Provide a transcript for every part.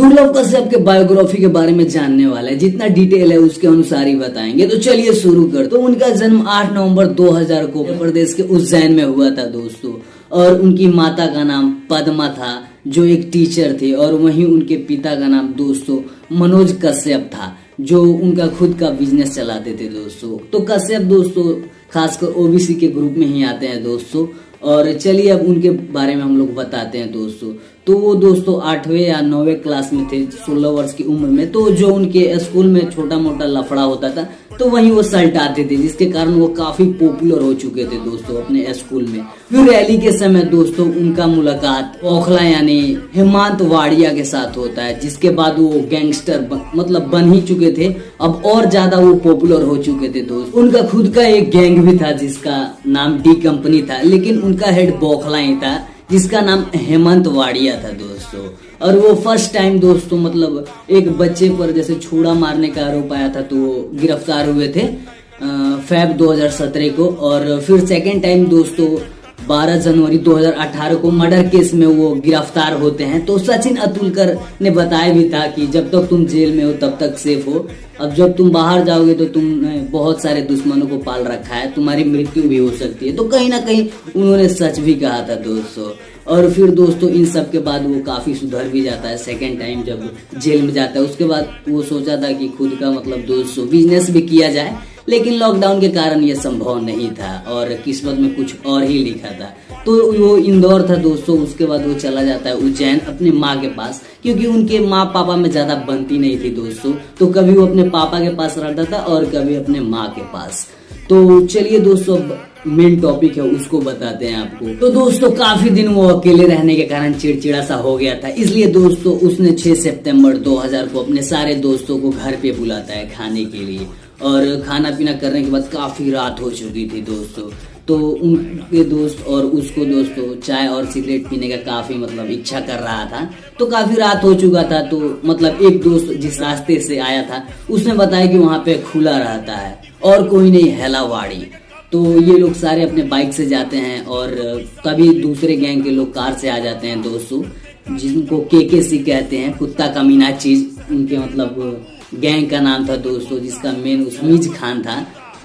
दुर्लभ कश्यप के बायोग्राफी के बारे में जानने वाला है, जितना डिटेल है उसके अनुसार ही बताएंगे। तो चलिए शुरू कर। तो उनका जन्म 8 नवंबर 2000 को उत्तर प्रदेश के उज्जैन में हुआ था दोस्तों। और उनकी माता का नाम पद्मा था, जो एक टीचर थी। और वहीं उनके पिता का नाम दोस्तों मनोज कश्यप था, जो उनका खुद का बिजनेस चलाते थे दोस्तों। तो कश्यप दोस्तों खासकर ओबीसी के ग्रुप में ही आते हैं दोस्तों। और चलिए अब उनके बारे में हम लोग बताते हैं दोस्तों। तो वो दोस्तों 8वें या 9वें क्लास में थे, 16 वर्ष की उम्र में। तो जो उनके स्कूल में छोटा मोटा लफड़ा होता था तो वहीं वो सल्टाते थे, जिसके कारण वो काफी पॉपुलर हो चुके थे दोस्तों अपने स्कूल में। फिर रैली के समय दोस्तों उनका मुलाकात ओखला यानी हेमंत वाडिया के साथ होता है, जिसके बाद वो गैंगस्टर मतलब बन ही चुके थे। अब और ज्यादा वो पॉपुलर हो चुके थे दोस्तों। उनका खुद का एक गैंग भी था जिसका नाम डी कंपनी था, लेकिन उनका हेड बौखला ही था जिसका नाम हेमंत वाडिया था दोस्तों। और वो फर्स्ट टाइम दोस्तों मतलब एक बच्चे पर जैसे छुरा मारने का आरोप आया था, तो वो गिरफ्तार हुए थे फेब 2017 को। और फिर सेकेंड टाइम दोस्तों 12 जनवरी 2018 को मर्डर केस में वो गिरफ्तार होते हैं। तो सचिन अतुलकर ने बताया भी था कि जब तक तुम जेल में हो तब तक सेफ हो, अब जब तुम बाहर जाओगे तो तुमने बहुत सारे दुश्मनों को पाल रखा है, तुम्हारी मृत्यु भी हो सकती है। तो कहीं ना कहीं उन्होंने सच भी कहा था दोस्तों। और फिर दोस्तों इन सब के बाद वो काफी सुधर भी जाता है सेकेंड टाइम जब जेल में जाता है। उसके बाद वो सोचा था कि खुद का मतलब दोस्तों बिजनेस भी किया जाए, लेकिन लॉकडाउन के कारण ये संभव नहीं था और किस्मत में कुछ और ही लिखा था। तो वो इंदौर था दोस्तों। उसके बाद वो चला जाता है उज्जैन अपनी माँ के पास, क्योंकि उनके माँ पापा में ज्यादा बनती नहीं थी दोस्तों। तो कभी वो अपने पापा के पास रहता था और कभी अपने माँ के पास। तो चलिए दोस्तों मेन टॉपिक है उसको बताते हैं आपको। तो दोस्तों काफी दिन वो अकेले रहने के कारण चिड़चिड़ा सा हो गया था, इसलिए दोस्तों उसने 6 सितंबर 2000 को अपने सारे दोस्तों को घर पे बुलाता है खाने के लिए। और खाना पीना करने के बाद काफी रात हो चुकी थी दोस्तों। तो उनके दोस्त और उसको दोस्तों चाय और सिगरेट पीने का काफी मतलब इच्छा कर रहा था। तो काफी रात हो चुका था। तो मतलब एक दोस्त जिस रास्ते से आया था उसने बताया कि वहाँ पे खुला रहता है और कोई नहीं हेलावाड़ी। तो ये लोग सारे अपने बाइक से जाते हैं और कभी दूसरे गैंग के लोग कार से आ जाते हैं दोस्तों, जिनको केकेसी कहते हैं, कुत्ता कमीना चीज उनके मतलब गैंग का नाम था दोस्तों, जिसका मेन उस्मीज खान था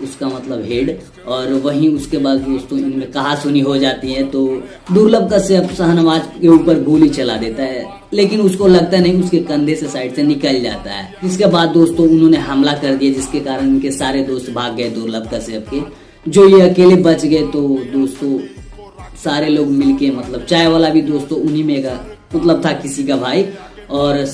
उसका मतलब हेड। और वहीं उसके बाद दोस्तों इनमें कहासुनी हो जाती है। तो दुर्लभ कश्यप शाहनवाज के ऊपर गोली चला देता है, लेकिन उसको लगता नहीं, उसके कंधे से साइड से निकल जाता है। इसके बाद दोस्तों उन्होंने हमला कर दिया, जिसके कारण उनके सारे दोस्त भाग गए दुर्लभ कश्यप के, जो ये अकेले बच गए। तो दोस्तों सारे लोग मिलके मतलब चाय वाला भी दोस्तों उन्हीं में का मतलब था किसी का भाई। और